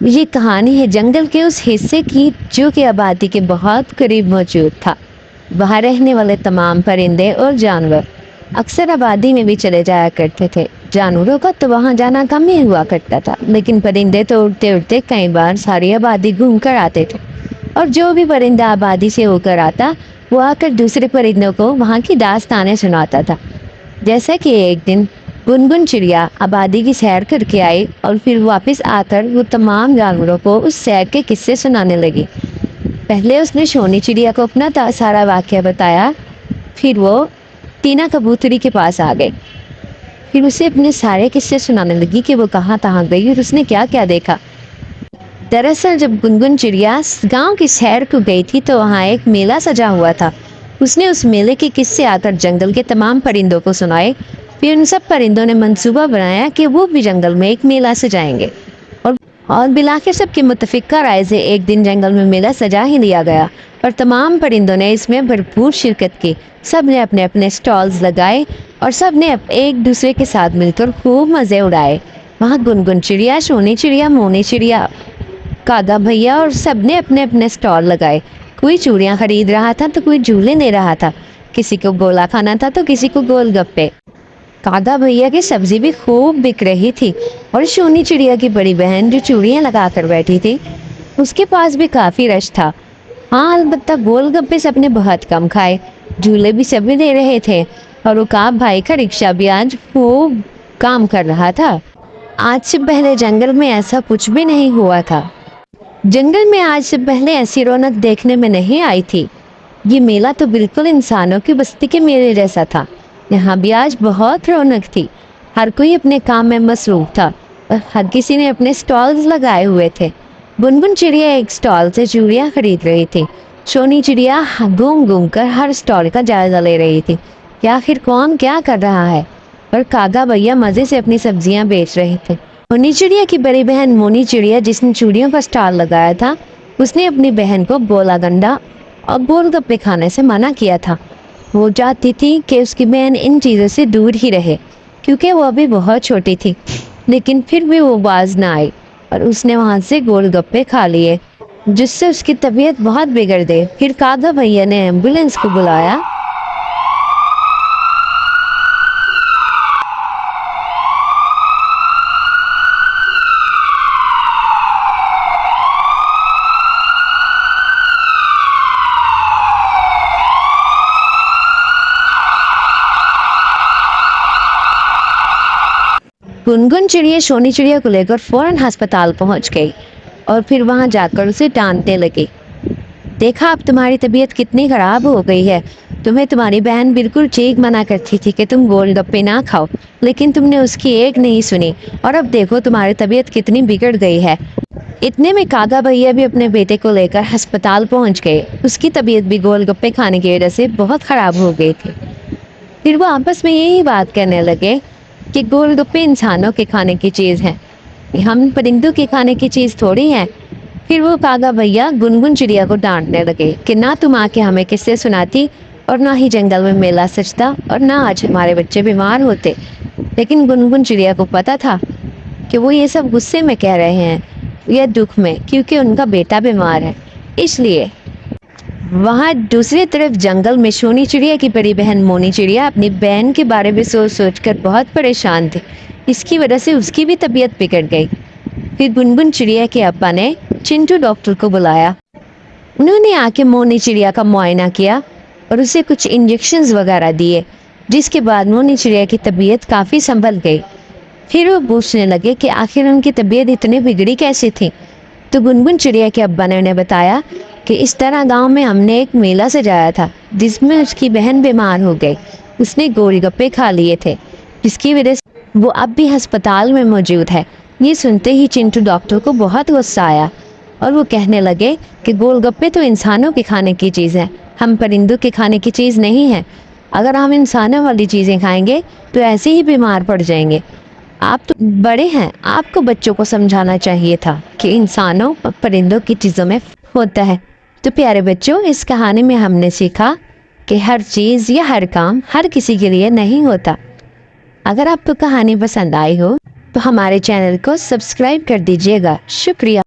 یہ کہانی ہے جنگل کے اس حصے کی جو کہ آبادی کے بہت قریب موجود تھا۔ وہاں رہنے والے تمام پرندے اور جانور اکثر آبادی میں بھی چلے جایا کرتے تھے۔ جانوروں کا تو وہاں جانا کم ہی ہوا کرتا تھا، لیکن پرندے تو اڑتے اڑتے کئی بار ساری آبادی گھوم کر آتے تھے، اور جو بھی پرندہ آبادی سے ہو کر آتا وہ آ کر دوسرے پرندوں کو وہاں کی داستانیں سناتا تھا۔ جیسا کہ ایک دن گنگن چڑیا آبادی کی سیر کر کے آئی اور پھر واپس آ کر وہ تمام جانوروں کو اس سیر کے قصے سنانے لگی۔ پہلے اس نے شونی چڑیا کو اپنا سارا واقعہ بتایا، پھر وہ ٹینا کبوتری کے پاس آ گئی، پھر اسے اپنے سارے قصے سنانے لگی کہ وہ کہاں گئی اور اس نے کیا کیا دیکھا۔ دراصل جب گنگن چڑیا گاؤں کی سیر کو گئی تھی تو وہاں ایک میلہ سجا ہوا تھا۔ اس نے اس میلے کے قصے آ کر جنگل کے تمام پرندوں کو سنائے۔ پھر ان سب پرندوں نے منصوبہ بنایا کہ وہ بھی جنگل میں ایک میلہ سجائیں گے، اور بالآخر سب کی متفقہ رائے سے ایک دن جنگل میں میلہ سجا ہی لیا گیا، اور تمام پرندوں نے اس میں بھرپور شرکت کی۔ سب نے اپنے اپنے سٹالز لگائے اور سب نے ایک دوسرے کے ساتھ مل کر خوب مزے اڑائے۔ وہاں گنگن چڑیا، شونی چڑیا، مونی چڑیا، کاگا بھیا اور سب نے اپنے اپنے سٹال لگائے۔ کوئی چوڑیاں خرید رہا تھا تو کوئی جھولے لے رہا تھا، کسی کو گولا کھانا تھا تو کسی کو گول گپے۔ کاگا بھیا کی سبزی بھی خوب بک رہی تھی، اور شونی چڑیا کی بڑی بہن جو چوڑیاں لگا کر بیٹھی تھی اس کے پاس بھی کافی رش تھا۔ ہاں البتہ گول گپے سب نے بہت کم کھائے، جھولے بھی سبھی دے رہے تھے، اور عقاب بھائی کا رکشہ بھی آج خوب کام کر رہا تھا۔ آج سے پہلے جنگل میں ایسا کچھ بھی نہیں ہوا تھا۔ جنگل میں آج سے پہلے ایسی رونق دیکھنے میں نہیں آئی تھی۔ یہ میلہ تو بالکل انسانوں کی بستی کے میلے جیسا تھا۔ یہاں بھی آج بہت رونق تھی، ہر کوئی اپنے کام میں مصروف تھا اور ہر کسی نے اپنے سٹالز لگائے ہوئے تھے۔ گنگن چڑیا ایک سٹال سے چوڑیاں خرید رہی تھی۔ شونی چڑیا گھوم گھوم کر ہر سٹال کا جائزہ لے رہی تھی کہ آخر کون کیا کر رہا ہے، اور کاگا بھیا مزے سے اپنی سبزیاں بیچ رہے تھے۔ مونی چڑیا کی بڑی بہن مونی چڑیا جس نے چوڑیوں کا سٹال لگایا تھا، اس نے اپنی بہن کو گولا گنڈا اور گول گپے کھانے سے منع کیا تھا۔ وہ چاہتی تھی کہ اس کی بہن ان چیزوں سے دور ہی رہے کیونکہ وہ ابھی بہت چھوٹی تھی، لیکن پھر بھی وہ باز نہ آئی اور اس نے وہاں سے گول گپے کھا لیے، جس سے اس کی طبیعت بہت بگڑ گئی۔ پھر کاگا بھیا نے ایمبولینس کو بلایا۔ گنگن چڑیا شونی چڑیا کو لے کر فوراً ہسپتال پہنچ گئی اور پھر وہاں جا کر اسے ڈانٹنے لگی۔ دیکھا اب تمہاری طبیعت کتنی خراب ہو گئی ہے، تمہیں تمہاری بہن بالکل ٹھیک منع کرتی تھی کہ تم گول گپے نہ کھاؤ، لیکن تم نے اس کی ایک نہیں سنی، اور اب دیکھو تمہاری طبیعت کتنی بگڑ گئی ہے۔ اتنے میں کاگا بھیا بھی اپنے بیٹے کو لے کر ہسپتال پہنچ گئے۔ اس کی طبیعت بھی گول گپے کھانے کی وجہ سے بہت خراب ہو گئی تھی۔ پھر وہ آپس میں یہی بات کرنے لگے کہ گول گپے انسانوں کے کھانے کی چیز ہے، ہم پرندوں کے کھانے کی چیز تھوڑی ہے۔ پھر وہ کاگا بھیا گنگن چڑیا کو ڈانٹنے لگے کہ نہ تم آ کے ہمیں قصے سناتی، اور نہ ہی جنگل میں میلہ سجتا، اور نہ آج ہمارے بچے بیمار ہوتے۔ لیکن گنگن چڑیا کو پتا تھا کہ وہ یہ سب غصے میں کہہ رہے ہیں یا دکھ میں، کیونکہ ان کا بیٹا بیمار ہے۔ اس لیے وہاں دوسری طرف جنگل میں شونی چڑیا کی بڑی بہن مونی چڑیا اپنی بہن کے بارے میں سوچ سوچ کر بہت پریشان تھی۔ اس کی وجہ سے اس کی بھی طبیعت بگڑ گئی۔ پھر گنگن چڑیا کے ابا نے چنٹو ڈاکٹر کو بلایا۔ انہوں نے آ کے مونی چڑیا کا معائنہ کیا اور اسے کچھ انجیکشنز وغیرہ دیے، جس کے بعد مونی چڑیا کی طبیعت کافی سنبھل گئی۔ پھر وہ پوچھنے لگے کہ آخر ان کی طبیعت اتنی بگڑی کیسے تھی، تو گنگن چڑیا کے ابا نے انہیں بتایا کہ اس طرح گاؤں میں ہم نے ایک میلہ سجایا تھا جس میں اس کی بہن بیمار ہو گئی، اس نے گول گپے کھا لیے تھے، جس کی وجہ سے وہ اب بھی ہسپتال میں موجود ہے۔ یہ سنتے ہی چنٹو ڈاکٹر کو بہت غصہ آیا اور وہ کہنے لگے کہ گول گپے تو انسانوں کے کھانے کی چیز ہے، ہم پرندوں کے کھانے کی چیز نہیں ہے۔ اگر ہم انسانوں والی چیزیں کھائیں گے تو ایسے ہی بیمار پڑ جائیں گے۔ آپ تو بڑے ہیں، آپ کو بچوں کو سمجھانا چاہیے تھا کہ انسانوں اور پرندوں کی چیزوں میں ہوتا ہے۔ تو پیارے بچوں، اس کہانی میں ہم نے سیکھا کہ ہر چیز یا ہر کام ہر کسی کے لیے نہیں ہوتا۔ اگر آپ کو کہانی پسند آئی ہو تو ہمارے چینل کو سبسکرائب کر دیجیے گا۔ شکریہ۔